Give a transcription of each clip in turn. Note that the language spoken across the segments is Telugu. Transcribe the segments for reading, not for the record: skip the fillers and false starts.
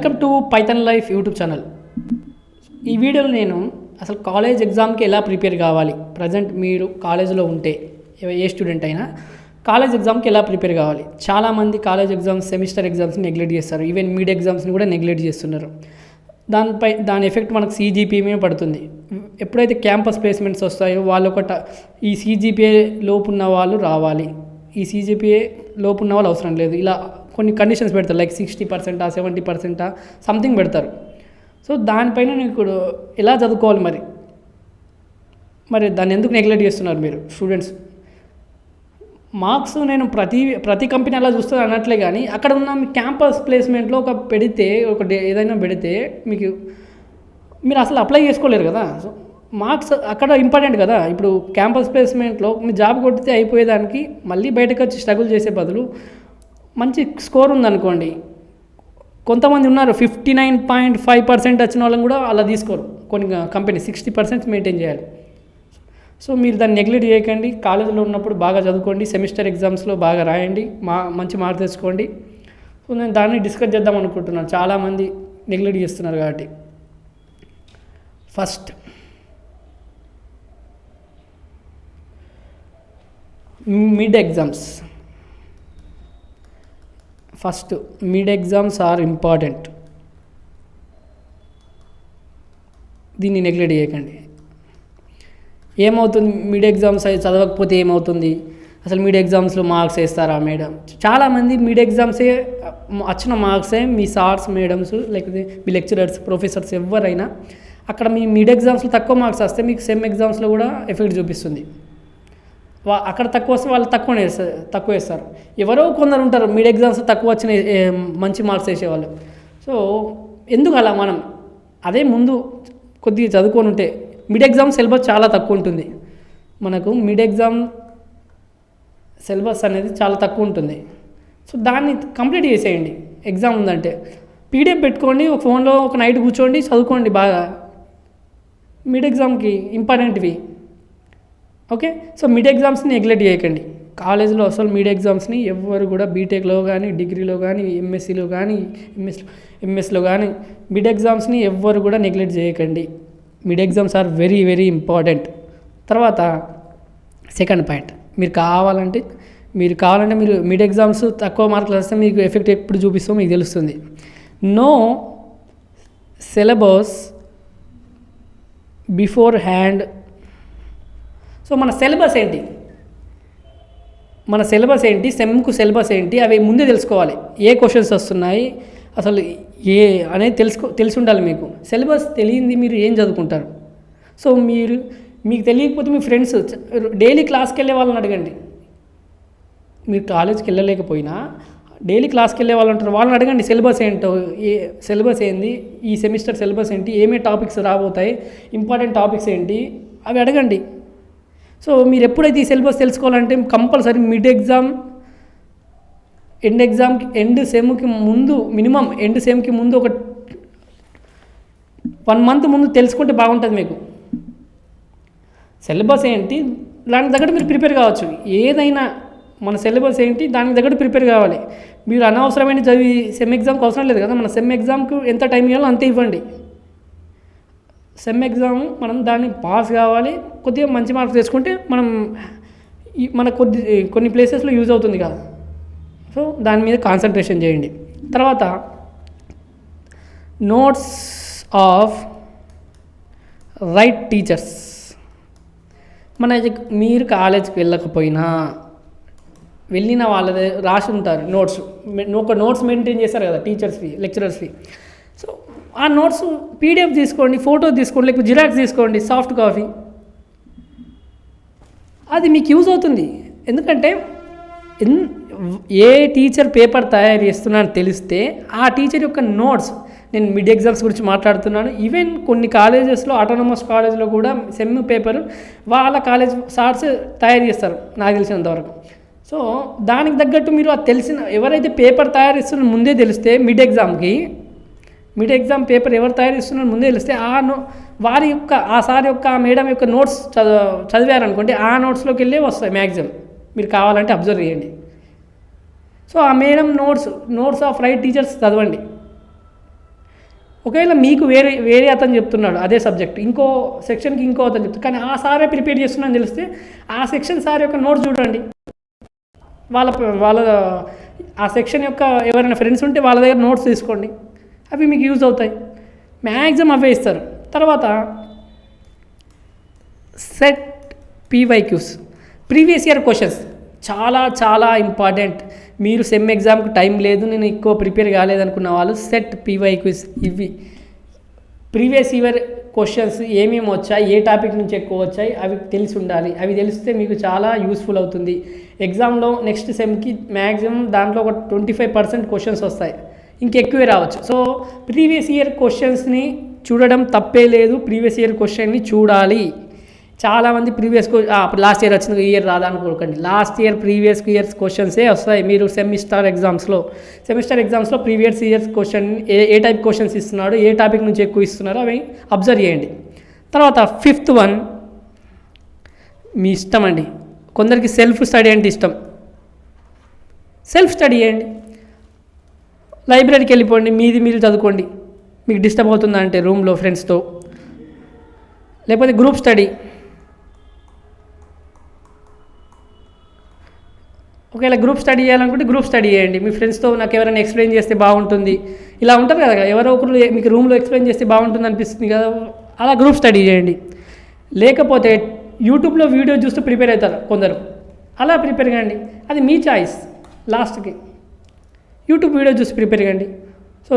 Welcome to Python life YouTube channel. ఈ వీడియోలో నేను అసలు కాలేజ్ ఎగ్జామ్కి ఎలా ప్రిపేర్ కావాలి, ప్రజెంట్ మీరు కాలేజీలో ఉంటే ఏ స్టూడెంట్ అయినా కాలేజ్ ఎగ్జామ్కి ఎలా ప్రిపేర్ కావాలి. చాలామంది కాలేజ్ ఎగ్జామ్స్, సెమిస్టర్ ఎగ్జామ్స్ని నెగ్లెక్ట్ చేస్తారు, ఈవెన్ మిడ్ ఎగ్జామ్స్ని కూడా నెగ్లెక్ట్ చేస్తున్నారు. దాని ఎఫెక్ట్ మనకు CGPA మీద పడుతుంది. ఎప్పుడైతే క్యాంపస్ ప్లేస్మెంట్స్ వస్తాయో వాళ్ళు ఈ CGPA లోపు ఉన్న వాళ్ళు రావాలి, ఈ CGPA లోపు ఉన్న వాళ్ళు అవసరం లేదు, ఇలా కొన్ని కండిషన్స్ పెడతారు. లైక్ 60%, 70% సంథింగ్ పెడతారు. సో దానిపైన నీకు ఎలా చదువుకోవాలి, మరి దాన్ని ఎందుకు నెగ్లెక్ట్ చేస్తున్నారు మీరు స్టూడెంట్స్? మార్క్స్ నేను ప్రతి కంపెనీ అలా చూస్తుంది అన్నట్లే, కానీ అక్కడ ఉన్న మీ క్యాంపస్ ప్లేస్మెంట్లో ఏదైనా పెడితే మీరు అసలు అప్లై చేసుకోలేరు కదా. సో మార్క్స్ అక్కడ ఇంపార్టెంట్ కదా. ఇప్పుడు క్యాంపస్ ప్లేస్మెంట్లో మీ జాబ్ కొట్టితే అయిపోయేదానికి మళ్ళీ బయటకు వచ్చి స్ట్రగుల్ చేసే బదులు మంచి స్కోర్ ఉందనుకోండి, కొంతమంది ఉన్నారు 59.5% వచ్చిన వాళ్ళని కూడా అలా తీసుకోరు. కొన్ని కంపెనీ 60% మెయింటైన్ చేయాలి. సో మీరు దాన్ని నెగ్లెక్ట్ చేయకండి. కాలేజీలో ఉన్నప్పుడు బాగా చదువుకోండి, సెమిస్టర్ ఎగ్జామ్స్లో బాగా రాయండి, మంచి మార్క్స్ తెచ్చుకోండి. సో నేను దాన్ని డిస్కస్ చేద్దాం అనుకుంటున్నాను, చాలామంది నెగ్లెక్ట్ చేస్తున్నారు కాబట్టి. First mid exams are important. దీన్ని నెగ్లెక్ట్ చేయకండి. ఏమవుతుంది, మిడ్ ఎగ్జామ్స్ చదవకపోతే ఏమవుతుంది, అసలు మిడ్ ఎగ్జామ్స్లో మార్క్స్ వేస్తారా మేడం? చాలామంది మిడ్ ఎగ్జామ్సే వచ్చిన మార్క్సే మీ సార్స్, మేడమ్స్, లేకపోతే మీ లెక్చరర్స్, ప్రొఫెసర్స్ ఎవరైనా అక్కడ మీ మిడ్ ఎగ్జామ్స్లో తక్కువ మార్క్స్ వస్తే మీకు సెమ్ ఎగ్జామ్స్లో కూడా ఎఫెక్ట్ చూపిస్తుంది. అక్కడ తక్కువ వస్తే వాళ్ళు తక్కువ వేస్తారు. ఎవరో కొందరు ఉంటారు మిడ్ ఎగ్జామ్స్ తక్కువ వచ్చిన మంచి మార్క్స్ వేసేవాళ్ళు. సో ఎందుకు అలా? మనం అదే ముందు కొద్దిగా చదువుకొని ఉంటే, మిడ్ ఎగ్జామ్ సిలబస్ చాలా తక్కువ ఉంటుంది. మనకు మిడ్ ఎగ్జామ్ సిలబస్ అనేది చాలా తక్కువ ఉంటుంది. సో దాన్ని కంప్లీట్ చేసేయండి. ఎగ్జామ్ ఉందంటే PDF పెట్టుకోండి, ఒక ఫోన్లో ఒక నైట్ కూర్చోండి, చదువుకోండి బాగా మిడ్ ఎగ్జామ్కి ఇంపార్టెంట్వి. ఓకే. సో మిడ్ ఎగ్జామ్స్ని నెగ్లెక్ట్ చేయకండి. కాలేజీలో అసలు మిడ్ ఎగ్జామ్స్ని ఎవరు కూడా బీటెక్లో కానీ, డిగ్రీలో కానీ, MSCలో కానీ, ఎంఎస్లో కానీ మిడ్ ఎగ్జామ్స్ని ఎవ్వరు కూడా నెగ్లెక్ట్ చేయకండి. Mid exams are very very important. తర్వాత సెకండ్ పాయింట్, మీరు కావాలంటే మీరు మిడ్ ఎగ్జామ్స్ తక్కువ మార్కులు వస్తే మీకు ఎఫెక్ట్ ఎప్పుడు చూపిస్తామో మీకు తెలుస్తుంది. No syllabus beforehand. So మన సిలబస్ ఏంటి, సెమ్కు సిలబస్ ఏంటి, అవి ముందే తెలుసుకోవాలి. ఏ క్వశ్చన్స్ వస్తున్నాయి అసలు అనేది తెలిసి ఉండాలి మీకు. సిలబస్ తెలియంది మీరు ఏం చదువుకుంటారు? సో మీకు తెలియకపోతే మీ ఫ్రెండ్స్ డైలీ క్లాస్కి వెళ్ళే వాళ్ళని అడగండి. మీరు కాలేజ్కి వెళ్ళలేకపోయినా డైలీ క్లాస్కి వెళ్ళే వాళ్ళు ఉంటారు, వాళ్ళని అడగండి సిలబస్ ఏంటో, సిలబస్ ఏంది, ఈ సెమిస్టర్ సిలబస్ ఏంటి, ఏమేమి టాపిక్స్ రాబోతాయి, ఇంపార్టెంట్ టాపిక్స్ ఏంటి, అవి అడగండి. సో మీరు ఎప్పుడైతే ఈ సిలబస్ తెలుసుకోవాలంటే కంపల్సరీ మిడ్ ఎగ్జామ్, ఎండ్ సెమ్కి ముందు, మినిమం ఎండ్ సెమ్కి ముందు ఒక 1 month ముందు తెలుసుకుంటే బాగుంటుంది మీకు. సిలబస్ ఏంటి, దానికి తగ్గట్టు మీరు ప్రిపేర్ కావచ్చు. ఏదైనా మన సిలబస్ ఏంటి, దానికి తగ్గట్టు ప్రిపేర్ కావాలి. మీరు అనవసరమైన చదివి సెమ్ ఎగ్జామ్కి అవసరం లేదు కదా. మన సెమ్ ఎగ్జామ్కి ఎంత టైం ఇవ్వాలో అంతే ఇవ్వండి. సెమ్ ఎగ్జామ్ మనం దాన్ని పాస్ కావాలి, కొద్దిగా మంచి మార్క్స్ తెచ్చుకుంటే మన కొన్ని ప్లేసెస్లో యూజ్ అవుతుంది కదా. సో దాని మీద కాన్సన్ట్రేషన్ చేయండి. తర్వాత నోట్స్ ఆఫ్ రైట్ టీచర్స్. మీరు కాలేజ్కి వెళ్ళకపోయినా వెళ్ళిన వాళ్ళదే రాసి ఉంటారు నోట్స్. ఒక నోట్స్ మెయింటైన్ చేస్తారు కదా టీచర్స్వి, లెక్చరర్స్వి. సో ఆ నోట్స్ PDF తీసుకోండి, ఫోటో తీసుకోండి, లేకపోతే జిరాక్స్ తీసుకోండి, సాఫ్ట్ కాపీ. అది మీకు యూజ్ అవుతుంది. ఎందుకంటే ఏ టీచర్ పేపర్ తయారు చేస్తున్నారని తెలిస్తే ఆ టీచర్ యొక్క నోట్స్, నేను మిడ్ ఎగ్జామ్స్ గురించి మాట్లాడుతున్నాను, ఈవెన్ కొన్ని కాలేజెస్లో, ఆటోనమస్ కాలేజ్లో కూడా సెమ్ పేపర్ వాళ్ళ కాలేజ్ సార్స్ తయారు చేస్తారు నాకు తెలిసినంతవరకు. సో దానికి తగ్గట్టు మీరు అది ఎవరైతే పేపర్ తయారు చేస్తున్నారో ముందే తెలిస్తే, మిడ్ ఎగ్జామ్ పేపర్ ఎవరు తయారు చేస్తున్నారో ముందే తెలిస్తే ఆ సార్ యొక్క, ఆ మేడం యొక్క నోట్స్ చదివారనుకోండి, ఆ నోట్స్లోకి వెళ్ళే వస్తాయి మ్యాక్సిమం. మీరు కావాలంటే అబ్జర్వ్ చేయండి. సో ఆ madam notes of right teachers చదవండి. ఒకవేళ మీకు వేరే వేరే అతను చెప్తున్నాడు అదే సబ్జెక్ట్, ఇంకో సెక్షన్కి ఇంకో అతను చెప్తాడు, కానీ ఆ సారే ప్రిపేర్ చేస్తున్నాను తెలిస్తే ఆ సెక్షన్ సార్ యొక్క నోట్స్ చూడండి. వాళ్ళ వాళ్ళ ఆ సెక్షన్ యొక్క ఎవరైనా ఫ్రెండ్స్ ఉంటే వాళ్ళ దగ్గర నోట్స్ తీసుకోండి, అవి మీకు యూజ్ అవుతాయి. మ్యాక్సిమం అవే ఇస్తారు. తర్వాత set PYQs, previous year questions చాలా చాలా ఇంపార్టెంట్. మీరు సెమ్ ఎగ్జామ్కి టైం లేదు, నేను ఎక్కువ ప్రిపేర్ కాలేదనుకున్న వాళ్ళు సెట్ పీవైక్యూస్, ఇవి ప్రీవియస్ ఇయర్ క్వశ్చన్స్ ఏమేమి వచ్చాయి, ఏ టాపిక్ నుంచి ఎక్కువ వచ్చాయి అవి తెలిసి ఉండాలి. అవి తెలిస్తే మీకు చాలా యూస్ఫుల్ అవుతుంది. ఎగ్జామ్లో నెక్స్ట్ సెమ్కి మ్యాక్సిమం దాంట్లో ఒక 25% క్వశ్చన్స్ వస్తాయి, ఇంకెక్కువే రావచ్చు. సో ప్రీవియస్ ఇయర్ క్వశ్చన్స్ని చూడడం తప్పే లేదు, ప్రీవియస్ ఇయర్ క్వశ్చన్ని చూడాలి. చాలామంది లాస్ట్ ఇయర్ వచ్చింది ఈ ఇయర్ రాదా అనుకోకండి. లాస్ట్ ఇయర్ ప్రీవియస్ ఇయర్స్ క్వశ్చన్సే వస్తాయి. మీరు సెమిస్టర్ ఎగ్జామ్స్లో ప్రీవియస్ ఇయర్స్ క్వశ్చన్ ఏ టైప్ క్వశ్చన్స్ ఇస్తున్నాడు, ఏ టాపిక్ నుంచి ఎక్కువ ఇస్తున్నారో అవి అబ్జర్వ్ చేయండి. తర్వాత 5th వన్ మీ ఇష్టం అండి. కొందరికి సెల్ఫ్ స్టడీ అంటే ఇష్టం, సెల్ఫ్ స్టడీ చేయండి. లైబ్రరీకి వెళ్ళిపోండి, మీరు చదువుకోండి. మీకు డిస్టర్బ్ అవుతుందా అంటే రూమ్లో ఫ్రెండ్స్తో, లేకపోతే గ్రూప్ స్టడీ. ఒకవేళ గ్రూప్ స్టడీ చేయాలనుకుంటే గ్రూప్ స్టడీ చేయండి. మీ ఫ్రెండ్స్తో నాకు ఎవరైనా ఎక్స్ప్లెయిన్ చేస్తే బాగుంటుంది, ఇలా ఉంటుంది కదా, ఎవరో ఒకరు మీకు రూమ్లో ఎక్స్ప్లెయిన్ చేస్తే బాగుంటుంది అనిపిస్తుంది కదా, అలా గ్రూప్ స్టడీ చేయండి. లేకపోతే యూట్యూబ్లో వీడియో చూస్తూ ప్రిపేర్ అవుతారు కొందరు, అలా ప్రిపేర్ కాండి, అది మీ చాయిస్. లాస్ట్కి యూట్యూబ్ వీడియో చూసి ప్రిపేర్ కాండి. సో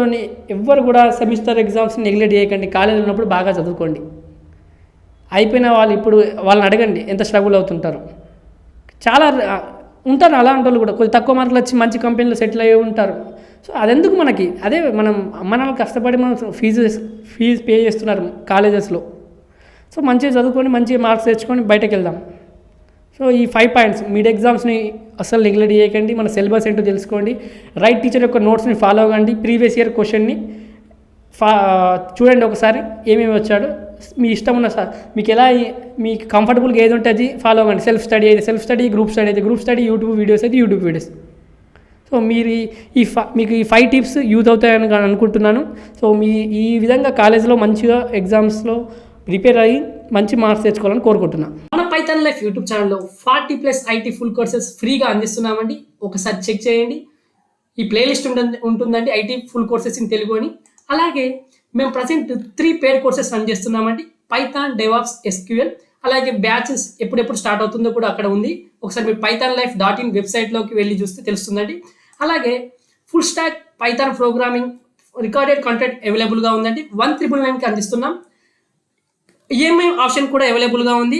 ఎవ్వరు కూడా సెమిస్టర్ ఎగ్జామ్స్ నెగ్లెక్ట్ చేయకండి. కాలేజీలో ఉన్నప్పుడు బాగా చదువుకోండి. అయిపోయిన వాళ్ళు ఇప్పుడు వాళ్ళని అడగండి ఎంత స్ట్రగుల్ అవుతుంటారు. చాలా ఉంటారు అలాంటి వాళ్ళు కూడా, కొంచెం తక్కువ మార్కులు వచ్చి మంచి కంపెనీలో సెటిల్ అయ్యి ఉంటారు. సో అదెందుకు మనకి, అదే మనం అమ్మనాలు కష్టపడి మనం ఫీజు పే చేస్తున్నారు కాలేజెస్లో. సో మంచిగా చదువుకొని మంచి మార్క్స్ తెచ్చుకొని బయటకు వెళ్దాం. సో ఈ 5 పాయింట్స్ మిడ్ ఎగ్జామ్స్ని అసలు నెగ్లెక్ట్ చేయకండి. మన సిలబస్ ఏంటో తెలుసుకోండి, రైట్ టీచర్ యొక్క నోట్స్ని ఫాలో అవ్వండి, ప్రీవియస్ ఇయర్ క్వశ్చన్ని చూడండి ఒకసారి ఏమేమి వచ్చాడో. మీ ఇష్టం ఉన్న సార్ మీకు కంఫర్టబుల్గా ఏది ఉంటే అది ఫాలో అవ్వండి. Self study, group study, YouTube videos. So మీరు మీకు ఈ 5 టిప్స్ యూజ్ అవుతాయని అనుకుంటున్నాను. సో ఈ విధంగా కాలేజీలో మంచిగా ఎగ్జామ్స్లో ప్రిపేర్ అయ్యి మంచి మార్క్స్ తెచ్చుకోవాలని కోరుకుంటున్నాను. మన పైథాన్ లైఫ్ యూట్యూబ్ ఛానల్లో 40+ IT ఫుల్ కోర్సెస్ ఫ్రీగా అందిస్తున్నామండి. ఒకసారి చెక్ చేయండి. ఈ ప్లేలిస్ట్ ఉంటుందండి IT full courses in Telugu అని. అలాగే మేము ప్రజెంట్ 3 పెయిడ్ కోర్సెస్ రన్ చేస్తున్నామండి. Python, DevOps, SQL. అలాగే బ్యాచెస్ ఎప్పుడెప్పుడు స్టార్ట్ అవుతుందో కూడా అక్కడ ఉంది. ఒకసారి మీరు pythonlife.in వెబ్సైట్లోకి వెళ్ళి చూస్తే తెలుస్తుందండి. అలాగే full stack Python programming recorded content అవైలబుల్గా ఉందండి. 1999కి అందిస్తున్నాం. EMI ఆప్షన్ కూడా అవైలబుల్గా ఉంది.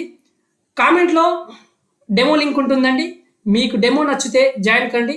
కామెంట్లో డెమో లింక్ ఉంటుందండి. మీకు డెమో నచ్చితే జాయిన్ కండి.